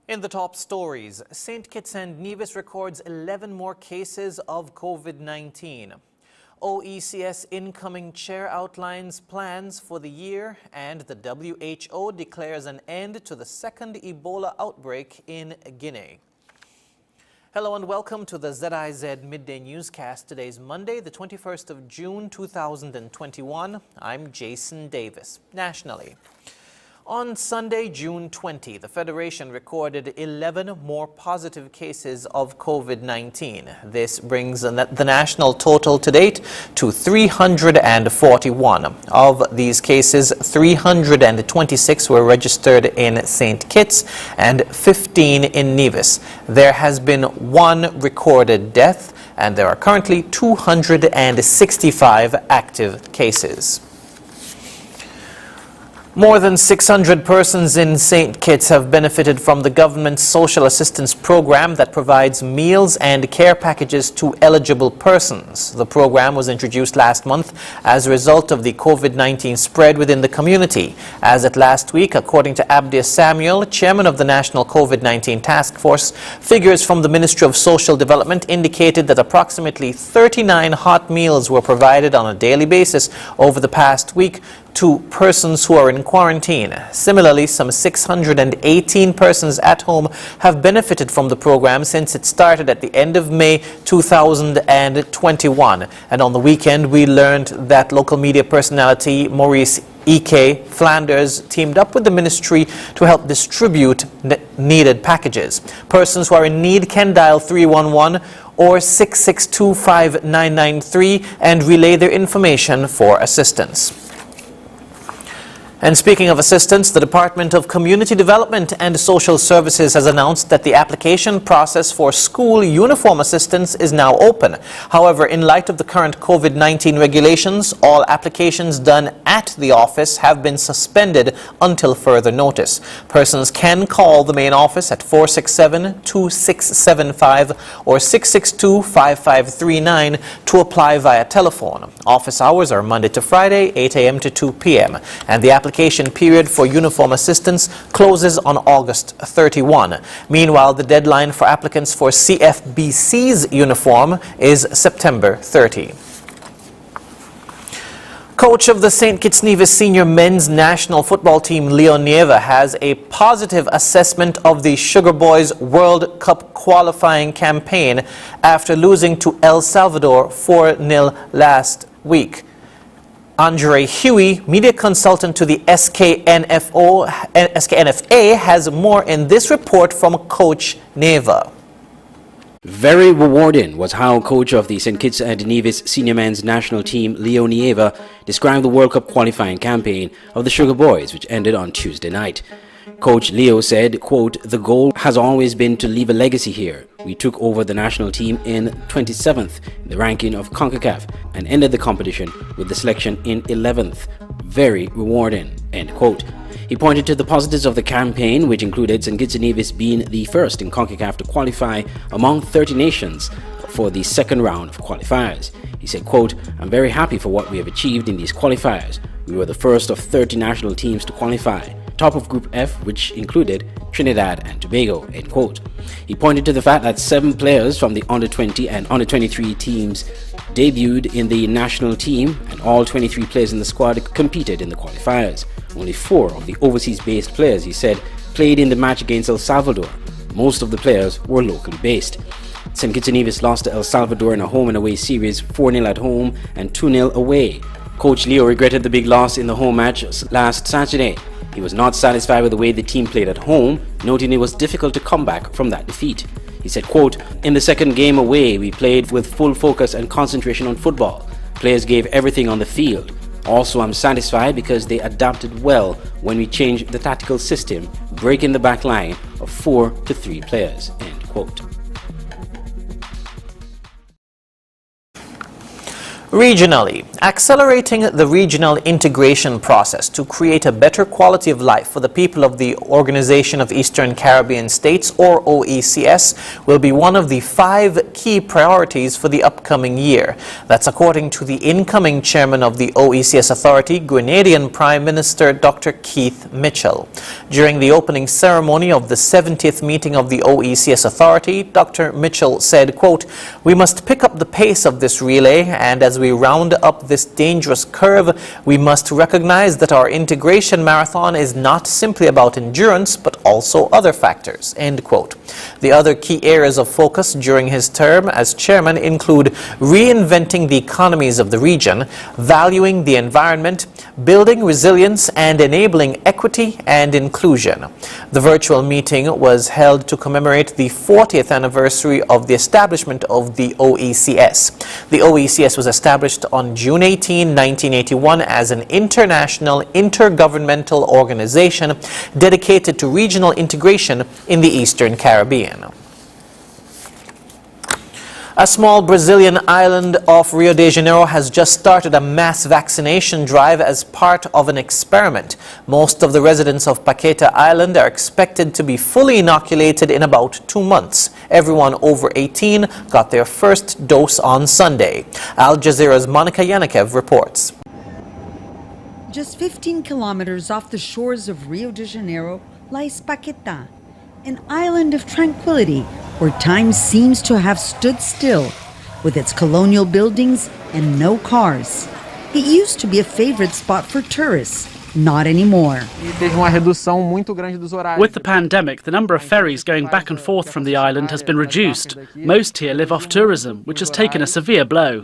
In the top stories, St. Kitts and Nevis records 11 more cases of COVID-19. OECS incoming chair outlines plans for the year, and the WHO declares an end to the second Ebola outbreak in Guinea. Hello and welcome to the ZIZ Midday Newscast. Today is Monday, the 21st of June, 2021. I'm Jason Davis. Nationally, on Sunday, June 20, the Federation recorded 11 more positive cases of COVID-19. This brings the national total to date to 341. Of these cases, 326 were registered in St. Kitts and 15 in Nevis. There has been one recorded death, and there are currently 265 active cases. More than 600 persons in St. Kitts have benefited from the government's social assistance program that provides meals and care packages to eligible persons. The program was introduced last month as a result of the COVID-19 spread within the community. As at last week, according to Abdia Samuel, chairman of the National COVID-19 Task Force, figures from the Ministry of Social Development indicated that approximately 39 hot meals were provided on a daily basis over the past week to persons who are in quarantine. Similarly, some 618 persons at home have benefited from the program since it started at the end of May 2021. And on the weekend, we learned that local media personality Maurice E.K. Flanders teamed up with the ministry to help distribute needed packages. Persons who are in need can dial 311 or 662-5993 and relay their information for assistance. And speaking of assistance, the Department of Community Development and Social Services has announced that the application process for school uniform assistance is now open. However, in light of the current COVID-19 regulations, all applications done at the office have been suspended until further notice. Persons can call the main office at 467-2675 or 662-5539 to apply via telephone. Office hours are Monday to Friday, 8 a.m. to 2 p.m. and the application period for uniform assistance closes on August 31. Meanwhile, the deadline for applicants for CFBC's uniform is September 30. Coach of the St. Kitts Nevis senior men's national football team, Leo Nieva, has a positive assessment of the Sugar Boys World Cup qualifying campaign after losing to El Salvador 4-0 last week. Andre Huey, media consultant to the SKNFA, has more in this report from Coach Neva. Very rewarding was how coach of the St. Kitts and Nevis senior men's national team, Leo Nieva, described the World Cup qualifying campaign of the Sugar Boys, which ended on Tuesday night. Coach Leo said, quote, "The goal has always been to leave a legacy here. We took over the national team in 27th in the ranking of CONCACAF and ended the competition with the selection in 11th. Very rewarding," end quote. He pointed to the positives of the campaign, which included St. Kitts and Nevis being the first in CONCACAF to qualify among 30 nations for the second round of qualifiers. He said, quote, "I'm very happy for what we have achieved in these qualifiers. We were the first of 30 national teams to qualify, top of Group F, which included Trinidad and Tobago," end quote. He pointed to the fact that 7 players from the under-20 and under-23 teams debuted in the national team, and all 23 players in the squad competed in the qualifiers. Only 4 of the overseas-based players, he said, played in the match against El Salvador. Most of the players were locally based. St. Kitts and Nevis lost to El Salvador in a home and away series, 4-0 at home and 2-0 away. Coach Leo regretted the big loss in the home match last Saturday. He was not satisfied with the way the team played at home, noting it was difficult to come back from that defeat. He said, quote, "In the second game away, we played with full focus and concentration on football. Players gave everything on the field. Also, I'm satisfied because they adapted well when we changed the tactical system, breaking the back line of 4 to 3 players," end quote. Regionally, accelerating the regional integration process to create a better quality of life for the people of the Organization of Eastern Caribbean States, or OECS, will be one of the 5 key priorities for the upcoming year. That's according to the incoming chairman of the OECS Authority, Grenadian Prime Minister Dr. Keith Mitchell. During the opening ceremony of the 70th meeting of the OECS Authority, Dr. Mitchell said, quote, "We must pick up the pace of this relay, and as we round up this dangerous curve, we must recognize that our integration marathon is not simply about endurance, but also other factors," end quote. The other key areas of focus during his term as chairman include reinventing the economies of the region, valuing the environment, building resilience, and enabling equity and inclusion. The virtual meeting was held to commemorate the 40th anniversary of the establishment of the OECS. The OECS was established on June 18, 1981 as an international intergovernmental organization dedicated to regional integration in the Eastern Caribbean. A small Brazilian island off Rio de Janeiro has just started a mass vaccination drive as part of an experiment. Most of the residents of Paqueta Island are expected to be fully inoculated in about 2 months. Everyone over 18 got their first dose on Sunday. Al Jazeera's Monica Yanikev reports. Just 15 kilometers off the shores of Rio de Janeiro lies Paqueta, an island of tranquility where time seems to have stood still, with its colonial buildings and no cars. It used to be a favorite spot for tourists, not anymore. With the pandemic, the number of ferries going back and forth from the island has been reduced. Most here live off tourism, which has taken a severe blow.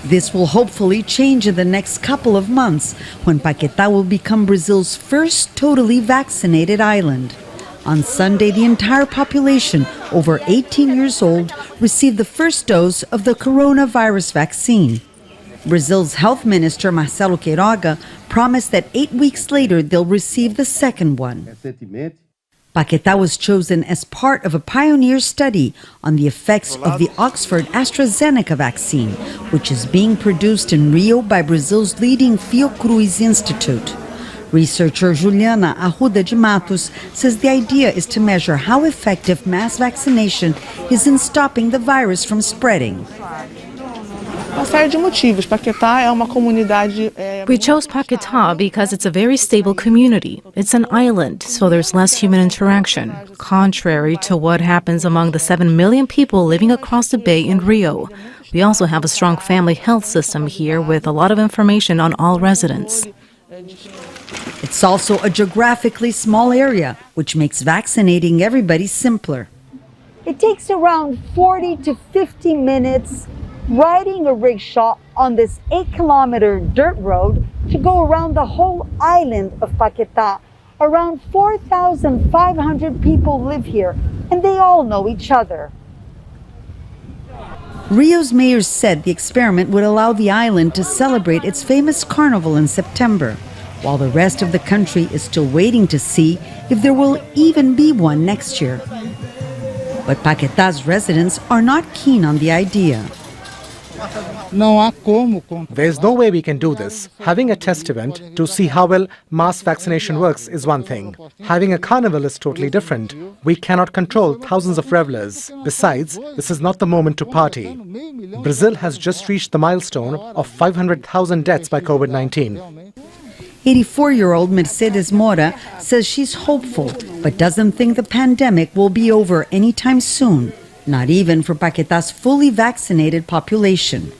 This will hopefully change in the next couple of months, when Paqueta will become Brazil's first totally vaccinated island. On Sunday, the entire population, over 18 years old, received the first dose of the coronavirus vaccine. Brazil's health minister, Marcelo Queiroga, promised that 8 weeks later they'll receive the second one. Paqueta was chosen as part of a pioneer study on the effects of the Oxford AstraZeneca vaccine, which is being produced in Rio by Brazil's leading Fiocruz Institute. Researcher Juliana Arruda de Matos says the idea is to measure how effective mass vaccination is in stopping the virus from spreading. We chose Paqueta because it's a very stable community. It's an island, so there's less human interaction, contrary to what happens among the 7 million people living across the bay in Rio. We also have a strong family health system here with a lot of information on all residents. It's also a geographically small area, which makes vaccinating everybody simpler. It takes around 40 to 50 minutes riding a rickshaw on this 8-kilometer dirt road to go around the whole island of Paqueta. Around 4,500 people live here, and they all know each other. Rio's mayor said the experiment would allow the island to celebrate its famous carnival in September, while the rest of the country is still waiting to see if there will even be one next year. But Paqueta's residents are not keen on the idea. There's no way we can do this. Having a test event to see how well mass vaccination works is one thing. Having a carnival is totally different. We cannot control thousands of revelers. Besides, this is not the moment to party. Brazil has just reached the milestone of 500,000 deaths by COVID-19. 84-year-old Mercedes Mora says she's hopeful, but doesn't think the pandemic will be over anytime soon, not even for Paqueta's fully vaccinated population.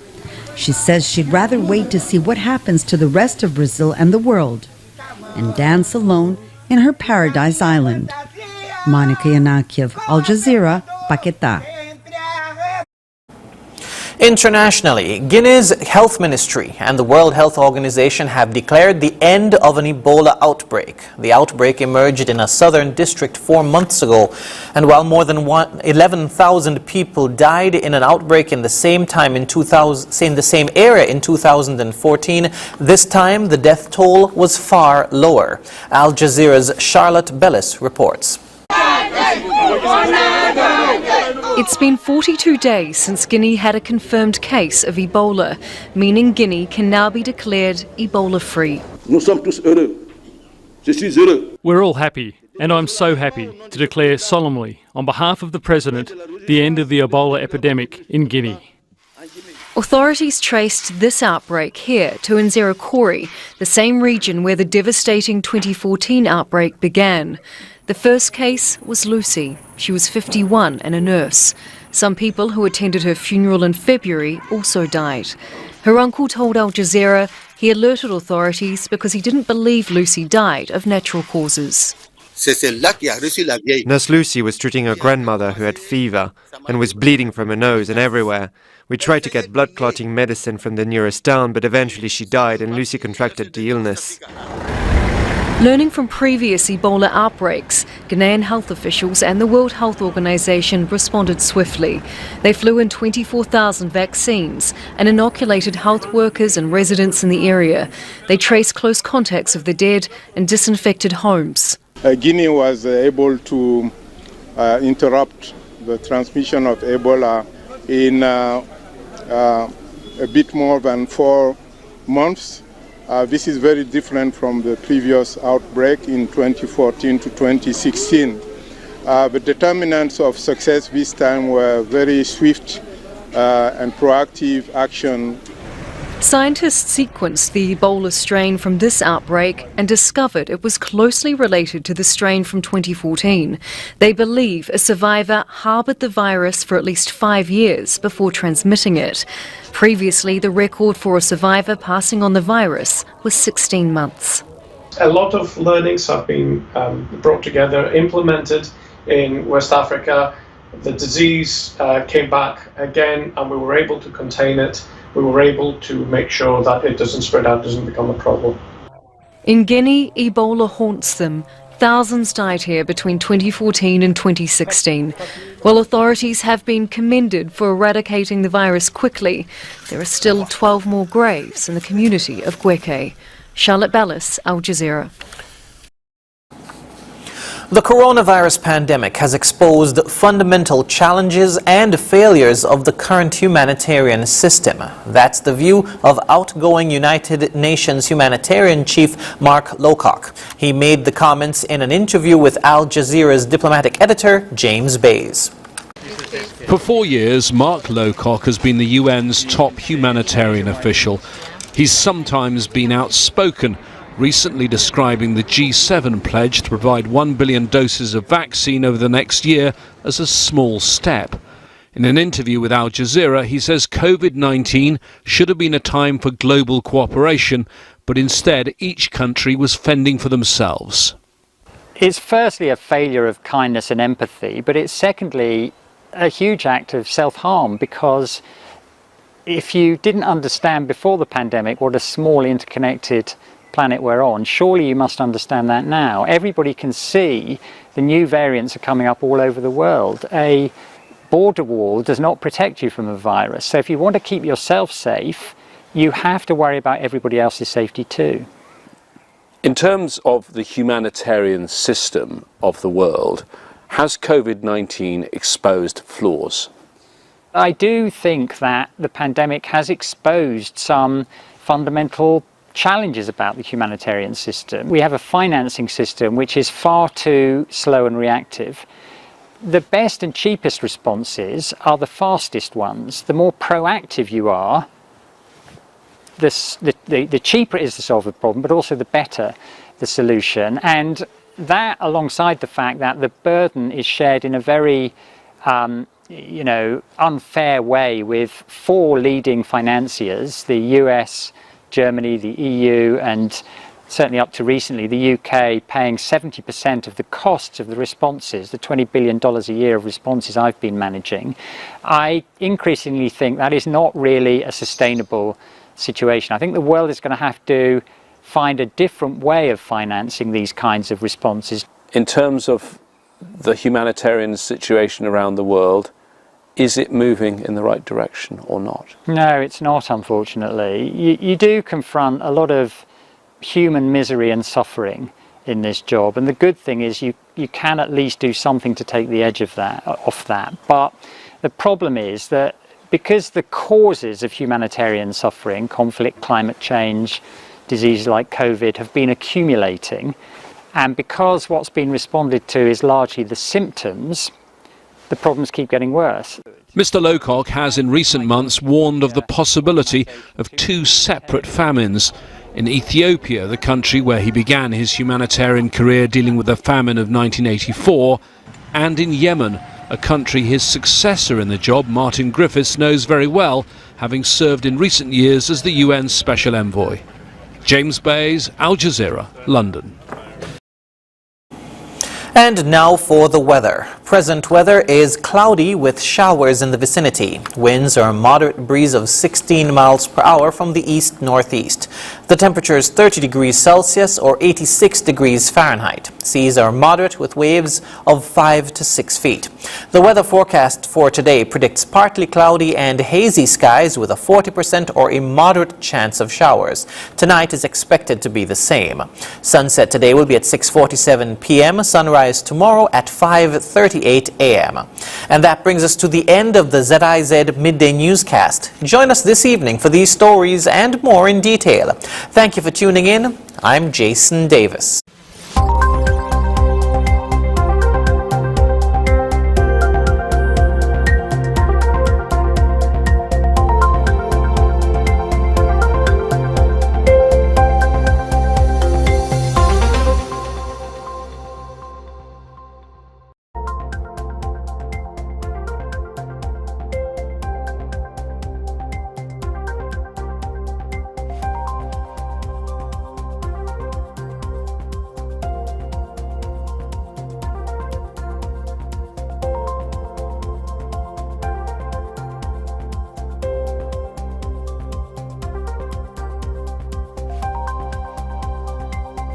She says she'd rather wait to see what happens to the rest of Brazil and the world, and dance alone in her paradise island. Monica Yanikev, Al Jazeera, Paqueta. Internationally, Guinea's health ministry and the World Health Organization have declared the end of an Ebola outbreak. The outbreak emerged in a southern district 4 months ago, and while more than 11,000 people died in an outbreak in the same area in 2014, this time the death toll was far lower. Al Jazeera's Charlotte Bellis reports. It's been 42 days since Guinea had a confirmed case of Ebola, meaning Guinea can now be declared Ebola-free. We're all happy, and I'm so happy to declare solemnly, on behalf of the President, the end of the Ebola epidemic in Guinea. Authorities traced this outbreak here to Nzero, the same region where the devastating 2014 outbreak began. The first case was Lucy. She was 51 and a nurse. Some people who attended her funeral in February also died. Her uncle told Al Jazeera he alerted authorities because he didn't believe Lucy died of natural causes. Nurse Lucy was treating her grandmother who had fever and was bleeding from her nose and everywhere. We tried to get blood clotting medicine from the nearest town, but eventually she died and Lucy contracted the illness. Learning from previous Ebola outbreaks, Ghanaian health officials and the World Health Organization responded swiftly. They flew in 24,000 vaccines and inoculated health workers and residents in the area. They traced close contacts of the dead and disinfected homes. Guinea was able to interrupt the transmission of Ebola in a bit more than 4 months. This is very different from the previous outbreak in 2014 to 2016. The determinants of success this time were very swift and proactive action. Scientists sequenced the Ebola strain from this outbreak and discovered it was closely related to the strain from 2014. They believe a survivor harboured the virus for at least 5 years before transmitting it. Previously, the record for a survivor passing on the virus was 16 months. A lot of learnings have been brought together, implemented in West Africa. The disease came back again and we were able to contain it. We were able to make sure that it doesn't spread out, doesn't become a problem. In Guinea, Ebola haunts them. Thousands died here between 2014 and 2016. While authorities have been commended for eradicating the virus quickly, there are still 12 more graves in the community of Guinea. Charlotte Bellis, Al Jazeera. The coronavirus pandemic has exposed fundamental challenges and failures of the current humanitarian system. That's the view of outgoing United Nations humanitarian chief Mark Lowcock. He made the comments in an interview with Al Jazeera's diplomatic editor, James Bays. For 4 years, Mark Lowcock has been the UN's top humanitarian official. He's sometimes been outspoken, recently describing the G7 pledge to provide 1 billion doses of vaccine over the next year as a small step. In an interview with Al Jazeera, he says COVID-19 should have been a time for global cooperation, but instead each country was fending for themselves. It's firstly a failure of kindness and empathy, but it's secondly a huge act of self-harm, because if you didn't understand before the pandemic what a small interconnected planet we're on, surely you must understand that now. Everybody can see the new variants are coming up all over the world. A border wall does not protect you from a virus. So if you want to keep yourself safe, you have to worry about everybody else's safety too. In terms of the humanitarian system of the world, has COVID-19 exposed flaws? I do think that the pandemic has exposed some fundamental challenges about the humanitarian system. We have a financing system which is far too slow and reactive. The best and cheapest responses are the fastest ones. The more proactive you are, the cheaper it is to solve the problem, but also the better the solution. And that, alongside the fact that the burden is shared in a very unfair way with 4 leading financiers, the US, Germany, the EU, and certainly up to recently the UK, paying 70% of the costs of the responses, the $20 billion a year of responses I've been managing. I increasingly think that is not really a sustainable situation. I think the world is going to have to find a different way of financing these kinds of responses. In terms of the humanitarian situation around the world, is it moving in the right direction or not? No, it's not, unfortunately. You do confront a lot of human misery and suffering in this job, and the good thing is you can at least do something to take the edge of that, off that. But The problem is that because the causes of humanitarian suffering, conflict, climate change, diseases like COVID, have been accumulating, and because what's been responded to is largely the symptoms, the problems keep getting worse. Mr. Lowcock has in recent months warned of the possibility of two separate famines. In Ethiopia, the country where he began his humanitarian career dealing with the famine of 1984, and in Yemen, a country his successor in the job, Martin Griffiths, knows very well, having served in recent years as the UN Special Envoy. James Bays, Al Jazeera, London. And now for the weather. Present weather is cloudy with showers in the vicinity. Winds are a moderate breeze of 16 miles per hour from the east-northeast. The temperature is 30 degrees Celsius or 86 degrees Fahrenheit. Seas are moderate with waves of 5 to 6 feet. The weather forecast for today predicts partly cloudy and hazy skies with a 40% or a moderate chance of showers. Tonight is expected to be the same. Sunset today will be at 6:47 p.m. Sunrise tomorrow at 5:38 a.m. And that brings us to the end of the ZIZ Midday Newscast. Join us this evening for these stories and more in detail. Thank you for tuning in. I'm Jason Davis.